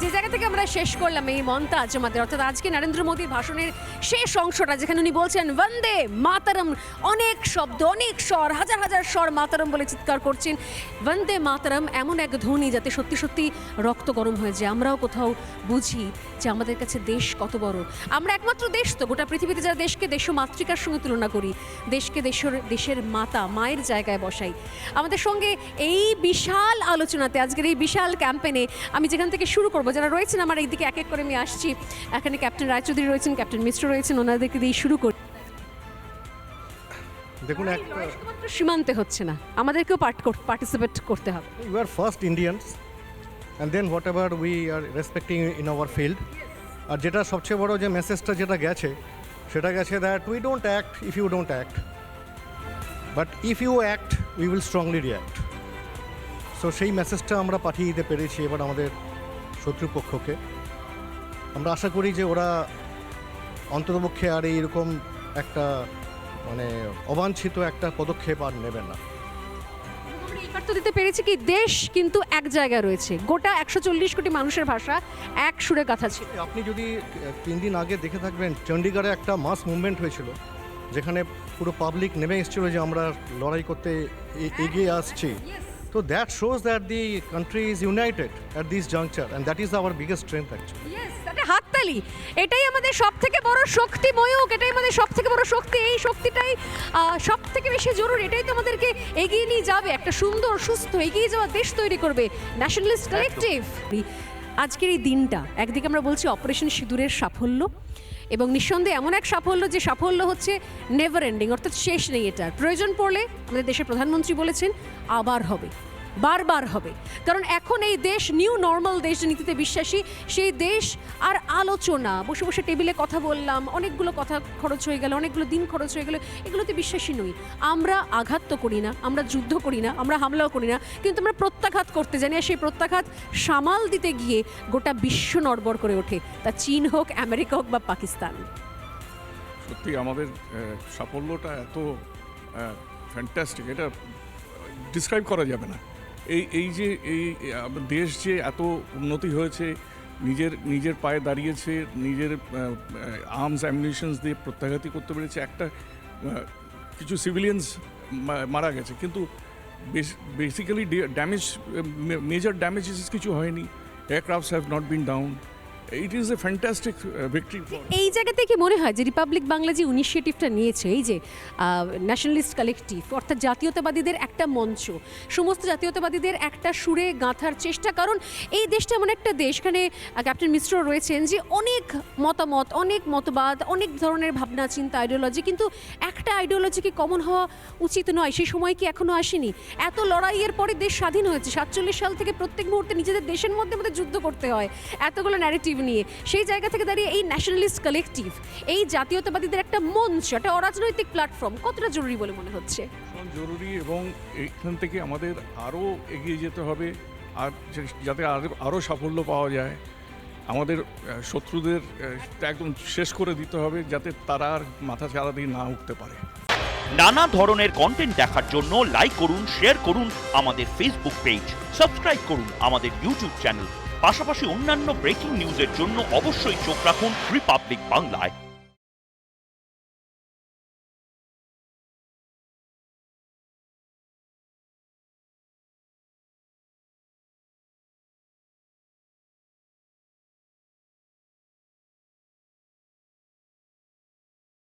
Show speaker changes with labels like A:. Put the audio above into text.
A: যে জায়গা থেকে আমরা শেষ করলাম এই মন্তাজ আমাদের, অর্থাৎ আজকে নরেন্দ্র মোদীর ভাষণের শেষ অংশটা, যেখানে উনি বলছেন বন্দে মাতরম, অনেক শব্দ, অনেক স্বর, হাজার হাজার স্বর মাতরম বলে চিৎকার করছেন। বন্দে মাতরম এমন এক ধ্বনি যাতে সত্যি সত্যি রক্ত গরম হয়ে যায়। আমরাও কোথাও বুঝি যে আমাদের কাছে দেশ কত বড়। আমরা একমাত্র দেশ তো গোটা পৃথিবীতে যারা দেশকে দেশ মাতৃকার সঙ্গে তুলনা করি, দেশকে দেশের মাতা, মায়ের জায়গায় বসাই। আমাদের সঙ্গে এই বিশাল আলোচনাতে, আজকের এই বিশাল ক্যাম্পেনে আমি যেখান থেকে শুরু করব, যারা রয়েছেন আমার এইদিকে এক এক করে আমি আসছি। এখানে ক্যাপ্টেন রায়চৌধুরী রয়েছেন, ক্যাপ্টেন মিশ্র রয়েছেন, ওনাদেরকে দিয়ে শুরু করি।
B: দেখুন, একটা
A: সীমান্তে হচ্ছে না, আমাদেরকেও পার্টিসিপেট করতে হবে।
B: we are first Indians and then whatever we are respecting in our field. আর যেটা সবচেয়ে বড় যে মেসেজটা যেটা গেছে সেটা গেছে that we don't act if you don't act, but if you act we will strongly react. So সেই মেসেজটা আমরা পাঠিয়ে দিতে পেরেছি এবার আমাদের শত্রুপক্ষকে। আমরা আশা করি যে ওরা অন্ততপক্ষে আর এইরকম একটা মানে অবাঞ্ছিত একটা পদক্ষেপ আর নেবে না।
A: তো দিতে পেরেছি কি দেশ কিন্তু এক জায়গায় রয়েছে, গোটা 140 কোটি মানুষের ভাষা এক সুরে গাথা ছিল।
B: আপনি যদি 3 দিন আগে দেখে থাকবেন, চণ্ডীগড়ে একটা মাস মুভমেন্ট হয়েছিল যেখানে পুরো পাবলিক নেমে এসেছিল যে আমরা লড়াই করতে এগিয়ে আসছি। তো that shows that the country is United at this juncture and that is our biggest strength actually.
A: হাততালি, এটাই আমাদের সব থেকে বড় শক্তি ময়ূক, এটাই আমাদের সব থেকে বড় শক্তি। এই শক্তিটাই সব থেকে বেশি জরুরি, এটাই তো আমাদেরকে এগিয়ে নিয়ে যাবে, একটা সুন্দর সুস্থ এগিয়ে যাওয়া দেশ তৈরি করবে। ন্যাশনালিস্ট কালেকটিভ আজকের এই দিনটা, একদিকে আমরা বলছি অপারেশন সিঁদুরের সাফল্য, এবং নিঃসন্দেহে এমন এক সাফল্য যে সাফল্য হচ্ছে নেভার এন্ডিং, অর্থাৎ শেষ নেই এটার। প্রয়োজন পড়লে আমাদের দেশের প্রধানমন্ত্রী বলেছেন আবার হবে, বারবার হবে, কারণ এখন এই দেশ নিউ নর্মাল দেশ নীতিতে বিশ্বাসী। সেই দেশ আর আলোচনা, বসে বসে টেবিলে কথা বললাম, অনেকগুলো কথা খরচ হয়ে গেল, অনেকগুলো দিন খরচ হয়ে গেল, এগুলোতে বিশ্বাসী নই। আমরা আঘাত তো করি না, আমরা যুদ্ধ করি না, আমরা হামলাও করি না, কিন্তু আমরা প্রত্যাঘাত করতে জানি। আর সেই প্রত্যাঘাত সামাল দিতে গিয়ে গোটা বিশ্ব নড়বড় করে ওঠে, তা চীন হোক, আমেরিকা হোক বা পাকিস্তান।
C: সত্যি আমাদের সাফল্যটা এত ফ্যান্টাস্টিক, এটা ডিসক্রাইব করা যাবে না। এই যে দেশ যে এত উন্নতি হয়েছে, নিজের পায়ে দাঁড়িয়েছে, নিজের আর্মস অ্যামিউনিশনস দিয়ে প্রত্যাঘাতী করতে পেরেছে। একটা কিছু সিভিলিয়ানস মারা গেছে, কিন্তু বেসিক্যালি মেজর ড্যামেজেস কিছু হয়নি। Aircrafts have not been down. It is a fantastic victory.
A: এই জায়গাতে কি মনে হয় যে রিপাবলিক বাংলা যে ইনিশিয়েটিভটা নিয়েছে, এই যে ন্যাশনালিস্ট কালেকটিভ, অর্থাৎ জাতীয়তাবাদীদের একটা মঞ্চ, সমস্ত জাতীয়তাবাদীদের একটা সুরে গাঁথার চেষ্টা, কারণ এই দেশটা এমন একটা দেশ, এখানে ক্যাপ্টেন মিশ্র রয়েছেন, যে অনেক মতামত, অনেক মতবাদ, অনেক ধরনের ভাবনা চিন্তা, আইডিওলজি, কিন্তু একটা আইডিওলজি কি কমন হওয়া উচিত নয়? সেই সময় কি এখনো আসেনি? এত লড়াইয়ের পরে দেশ স্বাধীন হয়েছে, 47 সাল থেকে প্রত্যেক মুহূর্তে নিজেদের দেশের মধ্যে আমাদের যুদ্ধ করতে হয় এতগুলো ন্যারেটিভ নিয়ে। সেই জায়গা থেকে দাঁড়িয়ে এই ন্যাশনালিস্ট কালেকটিভ, এই জাতীয়তাবাদীদের একটা মঞ্চ, একটা অরাজনৈতিক প্ল্যাটফর্ম কতটা জরুরি বলে মনে হচ্ছে?
C: জরুরি, এবং এইখান থেকে আমাদের আরও এগিয়ে যেতে হবে, আর যাতে আরও সাফল্য পাওয়া যায়। আমাদের শত্রুদের একদম শেষ করে দিতে হবে, যাতে তারা আর মাথা চারা দিয়ে না উঠতে পারে।
D: নানা ধরনের কন্টেন্ট দেখার জন্য লাইক করুন, শেয়ার করুন আমাদের ফেসবুক পেজ, সাবস্ক্রাইব করুন আমাদের ইউটিউব চ্যানেল। পাশাপাশি অন্যান্য ব্রেকিং নিউজের জন্য অবশ্যই চোখ রাখুন রিপাবলিক বাংলায়।